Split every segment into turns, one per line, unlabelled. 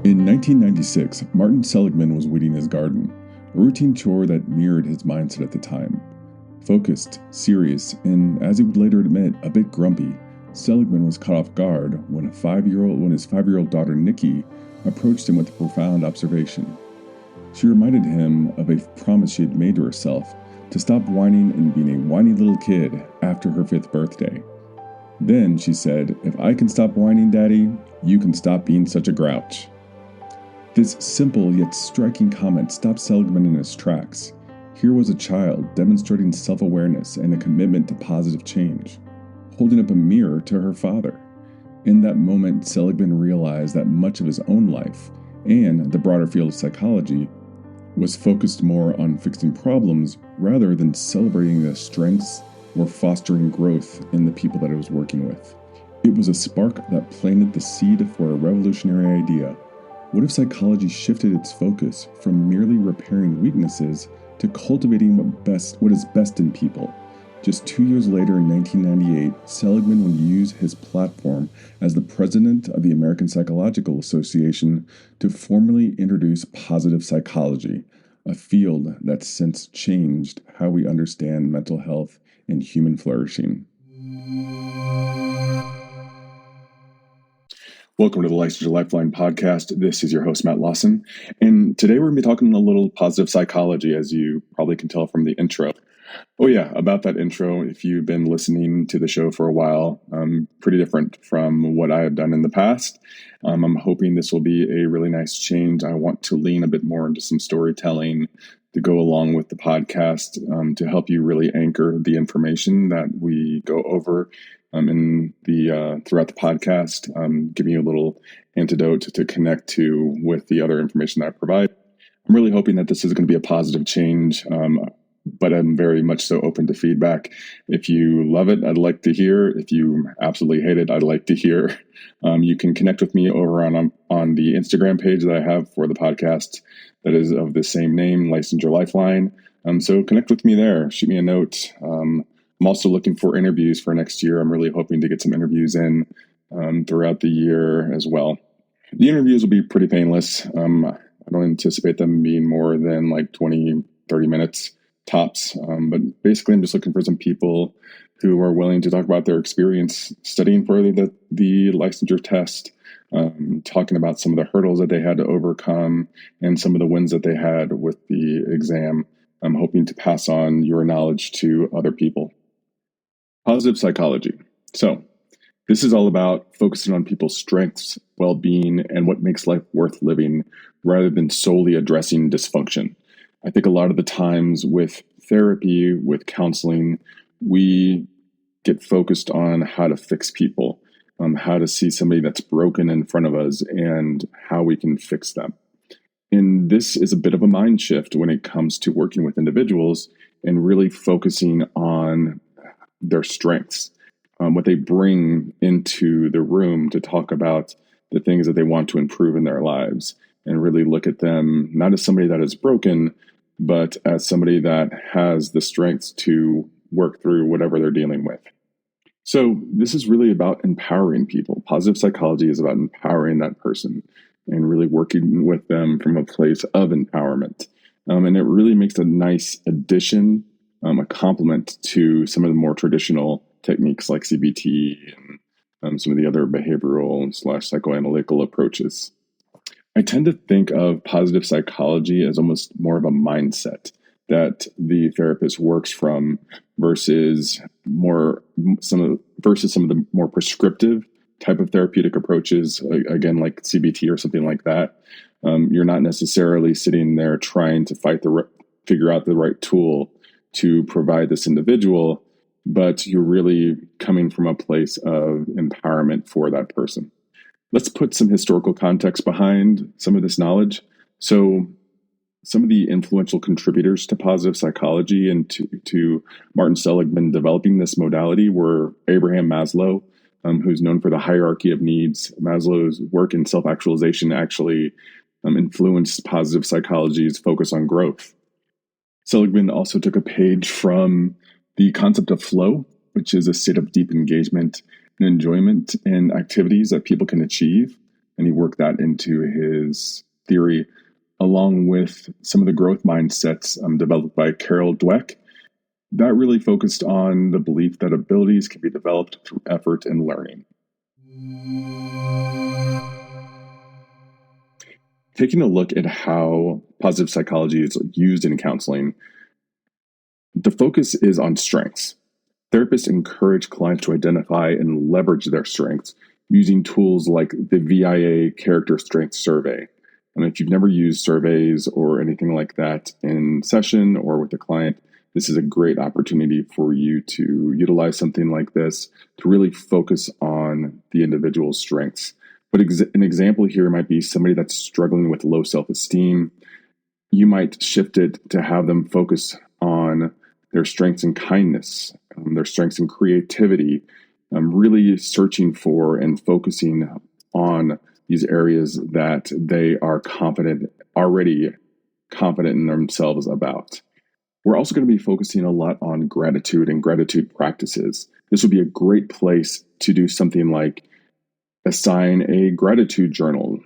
In 1996, Martin Seligman was weeding his garden, a routine chore that mirrored his mindset at the time. Focused, serious, and, as he would later admit, a bit grumpy, Seligman was caught off guard when his 5-year-old daughter Nikki approached him with a profound observation. She reminded him of a promise she had made to herself to stop whining and being a whiny little kid after her 5th birthday. Then she said, "If I can stop whining, Daddy, you can stop being such a grouch." This simple yet striking comment stopped Seligman in his tracks. Here was a child demonstrating self-awareness and a commitment to positive change, holding up a mirror to her father. In that moment, Seligman realized that much of his own life, and the broader field of psychology, was focused more on fixing problems rather than celebrating their strengths or fostering growth in the people that he was working with. It was a spark that planted the seed for a revolutionary idea. What if psychology shifted its focus from merely repairing weaknesses to cultivating what is best in people? Just 2 years later, in 1998, Seligman would use his platform as the president of the American Psychological Association to formally introduce positive psychology, a field that's since changed how we understand mental health and human flourishing. Welcome to the Licensure Lifeline podcast. This is your host, Matt Lawson, and today we're going to be talking a little positive psychology, as you probably can tell from the intro. Oh yeah, about that intro, if you've been listening to the show for a while, pretty different from what I have done in the past. I'm hoping this will be a really nice change. I want to lean a bit more into some storytelling to go along with the podcast to help you really anchor the information that we go over throughout the podcast, giving you a little antidote to connect to with the other information that I provide. I'm really hoping that this is going to be a positive change. But I'm very much so open to feedback. If you love it, I'd like to hear. If you absolutely hate it, I'd like to hear. You can connect with me over on the Instagram page that I have for the podcast that is of the same name, Licensure Lifeline. So connect with me there. Shoot me a note. I'm also looking for interviews for next year. I'm really hoping to get some interviews in throughout the year as well. The interviews will be pretty painless. I don't anticipate them being more than like 20, 30 minutes. Tops. But basically, I'm just looking for some people who are willing to talk about their experience studying for the licensure test, talking about some of the hurdles that they had to overcome and some of the wins that they had with the exam. I'm hoping to pass on your knowledge to other people. Positive psychology. So this is all about focusing on people's strengths, well-being, and what makes life worth living rather than solely addressing dysfunction. I think a lot of the times with therapy, with counseling, we get focused on how to fix people, how to see somebody that's broken in front of us and how we can fix them. And this is a bit of a mind shift when it comes to working with individuals and really focusing on their strengths, what they bring into the room to talk about the things that they want to improve in their lives, and really look at them not as somebody that is broken, but as somebody that has the strength to work through whatever they're dealing with. So this is really about empowering people. Positive psychology is about empowering that person and really working with them from a place of empowerment. And it really makes a nice addition, a complement to some of the more traditional techniques like CBT and some of the other behavioral / psychoanalytical approaches. I tend to think of positive psychology as almost more of a mindset that the therapist works from versus some of the more prescriptive type of therapeutic approaches, again, like CBT or something like that. You're not necessarily sitting there trying to figure out the right tool to provide this individual, but you're really coming from a place of empowerment for that person. Let's put some historical context behind some of this knowledge. So some of the influential contributors to positive psychology and to Martin Seligman developing this modality were Abraham Maslow, who's known for the hierarchy of needs. Maslow's work in self-actualization actually influenced positive psychology's focus on growth. Seligman also took a page from the concept of flow, which is a state of deep engagement and enjoyment in activities that people can achieve. and he worked that into his theory, along with some of the growth mindsets developed by Carol Dweck. That really focused on the belief that abilities can be developed through effort and learning. Taking a look at how positive psychology is used in counseling, the focus is on strengths. Therapists encourage clients to identify and leverage their strengths using tools like the VIA Character Strengths Survey. And if you've never used surveys or anything like that in session or with a client, this is a great opportunity for you to utilize something like this to really focus on the individual's strengths. But an example here might be somebody that's struggling with low self-esteem. You might shift it to have them focus on their strengths in kindness, their strengths in creativity, really searching for and focusing on these areas that they are already confident in themselves about. We're also going to be focusing a lot on gratitude and gratitude practices. This would be a great place to do something like assign a gratitude journal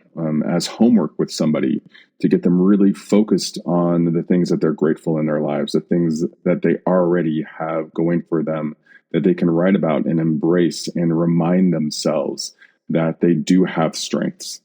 as homework with somebody to get them really focused on the things that they're grateful in their lives, the things that they already have going for them, that they can write about and embrace and remind themselves that they do have strengths.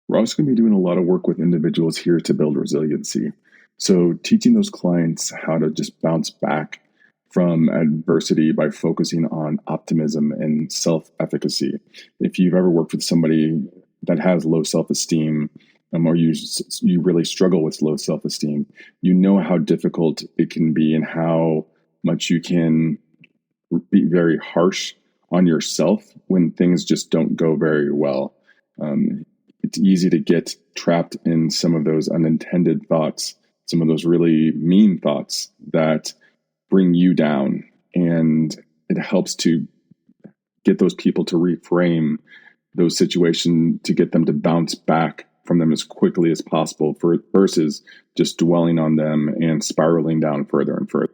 We're also going to be doing a lot of work with individuals here to build resiliency. So teaching those clients how to just bounce back from adversity by focusing on optimism and self-efficacy. If you've ever worked with somebody that has low self-esteem, or you really struggle with low self-esteem, you know how difficult it can be and how much you can be very harsh on yourself when things just don't go very well. It's easy to get trapped in some of those unintended thoughts, some of those really mean thoughts that bring you down. And it helps to get those people to reframe those situations to get them to bounce back from them as quickly as possible versus just dwelling on them and spiraling down further and further.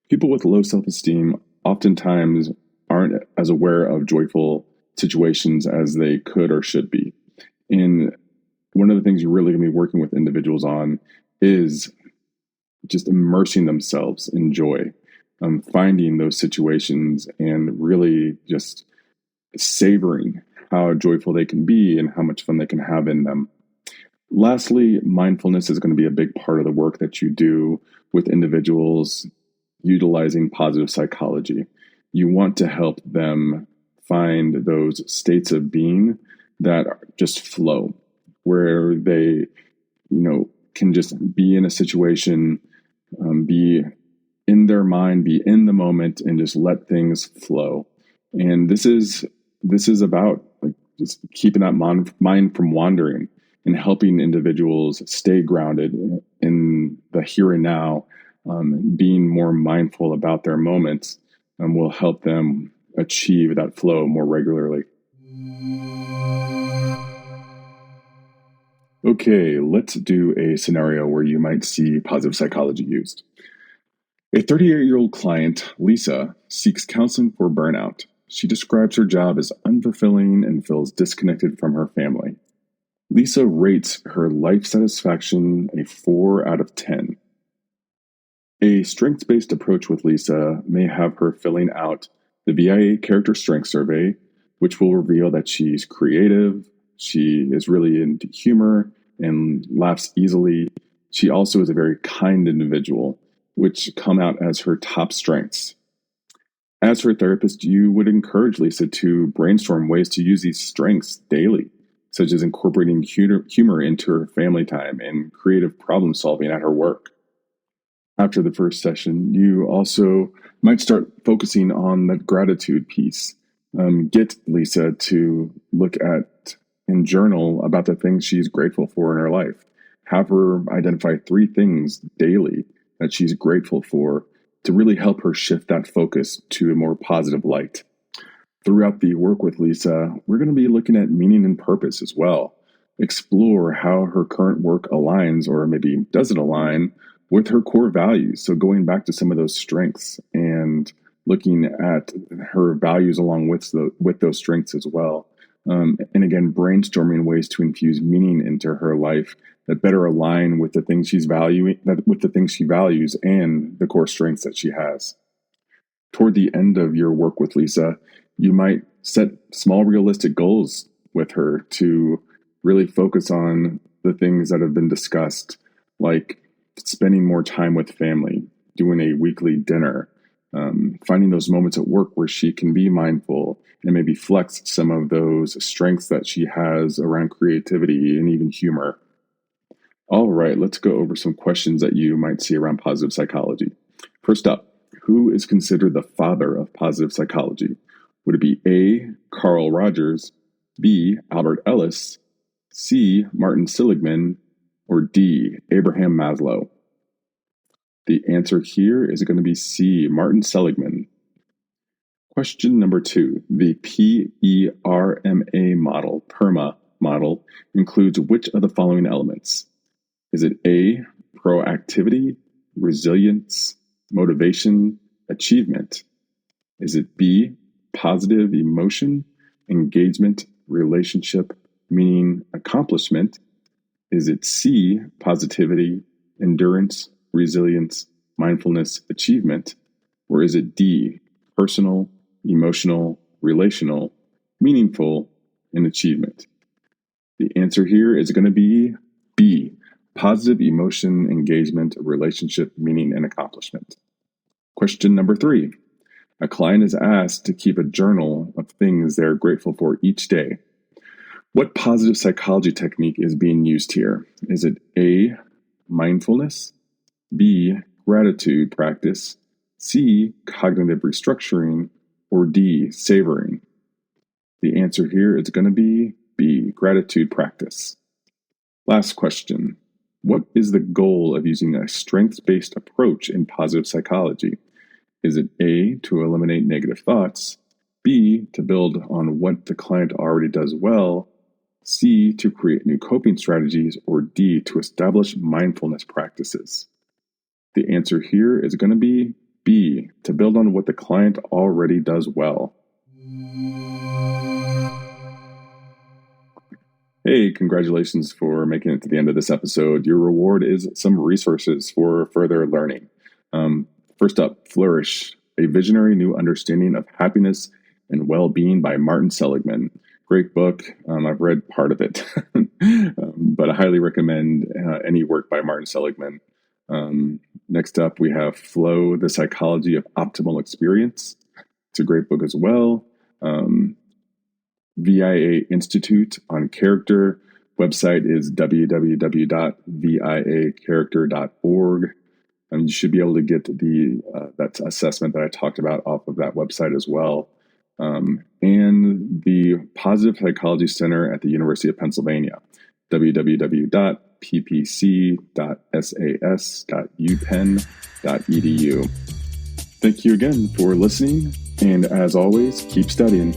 People with low self-esteem oftentimes aren't as aware of joyful situations as they could or should be. And one of the things you're really going to be working with individuals on is just immersing themselves in joy, finding those situations and really just savoring how joyful they can be and how much fun they can have in them. Lastly, mindfulness is going to be a big part of the work that you do with individuals utilizing positive psychology. You want to help them find those states of being that just flow, where they, can just be in a situation, be in their mind, be in the moment, and just let things flow. And this is about just keeping that mind from wandering and helping individuals stay grounded in the here and now, being more mindful about their moments, will help them achieve that flow more regularly. Okay, let's do a scenario where you might see positive psychology used. A 38-year-old client, Lisa, seeks counseling for burnout. She describes her job as unfulfilling and feels disconnected from her family. Lisa rates her life satisfaction a 4 out of 10. A strengths-based approach with Lisa may have her filling out the VIA Character Strength Survey, which will reveal that she's creative, she is really into humor and laughs easily. She also is a very kind individual, which come out as her top strengths. As her therapist, you would encourage Lisa to brainstorm ways to use these strengths daily, such as incorporating humor into her family time and creative problem solving at her work. After the first session, you also might start focusing on the gratitude piece. Get Lisa to look at and journal about the things she's grateful for in her life. Have her identify 3 things daily that she's grateful for to really help her shift that focus to a more positive light. Throughout the work with Lisa, we're going to be looking at meaning and purpose as well. Explore how her current work aligns, or maybe doesn't align, with her core values. So going back to some of those strengths and looking at her values along with those strengths as well And again, brainstorming ways to infuse meaning into her life that better align with the things she values and the core strengths that she has. Toward the end of your work with Lisa, you might set small realistic goals with her to really focus on the things that have been discussed, like spending more time with family, doing a weekly dinner, finding those moments at work where she can be mindful and maybe flex some of those strengths that she has around creativity and even humor. All right, let's go over some questions that you might see around positive psychology. First up, who is considered the father of positive psychology? Would it be A, Carl Rogers, B, Albert Ellis, C, Martin Seligman, or D, Abraham Maslow? The answer here is going to be C, Martin Seligman. Question number 2. The PERMA model, includes which of the following elements? Is it A, proactivity, resilience, motivation, achievement? Is it B, positive emotion, engagement, relationship, meaning, accomplishment? Is it C, positivity, endurance, resilience, mindfulness, achievement? Or is it D, personal, emotional, relational, meaningful, and achievement? The answer here is going to be B, positive emotion, engagement, relationship, meaning, and accomplishment. Question number 3. A client is asked to keep a journal of things they're grateful for each day. What positive psychology technique is being used here? Is it A, mindfulness, B, gratitude practice, C, cognitive restructuring, or D, savoring? The answer here is going to be B, gratitude practice. Last question. What is the goal of using a strengths-based approach in positive psychology? Is it A, to eliminate negative thoughts, B, to build on what the client already does well, C, to create new coping strategies, or D, to establish mindfulness practices? The answer here is going to be B, to build on what the client already does well. Hey, congratulations for making it to the end of this episode. Your reward is some resources for further learning. First up, Flourish, a visionary new understanding of happiness and well-being by Martin Seligman. Great book. I've read part of it, but I highly recommend any work by Martin Seligman. Next up, we have Flow, the Psychology of Optimal Experience. It's a great book as well. VIA Institute on Character. Website is www.viacharacter.org. You should be able to get that assessment that I talked about off of that website as well. And the Positive Psychology Center at the University of Pennsylvania, www.ppc.sas.upenn.edu. Thank you again for listening, and as always, keep studying.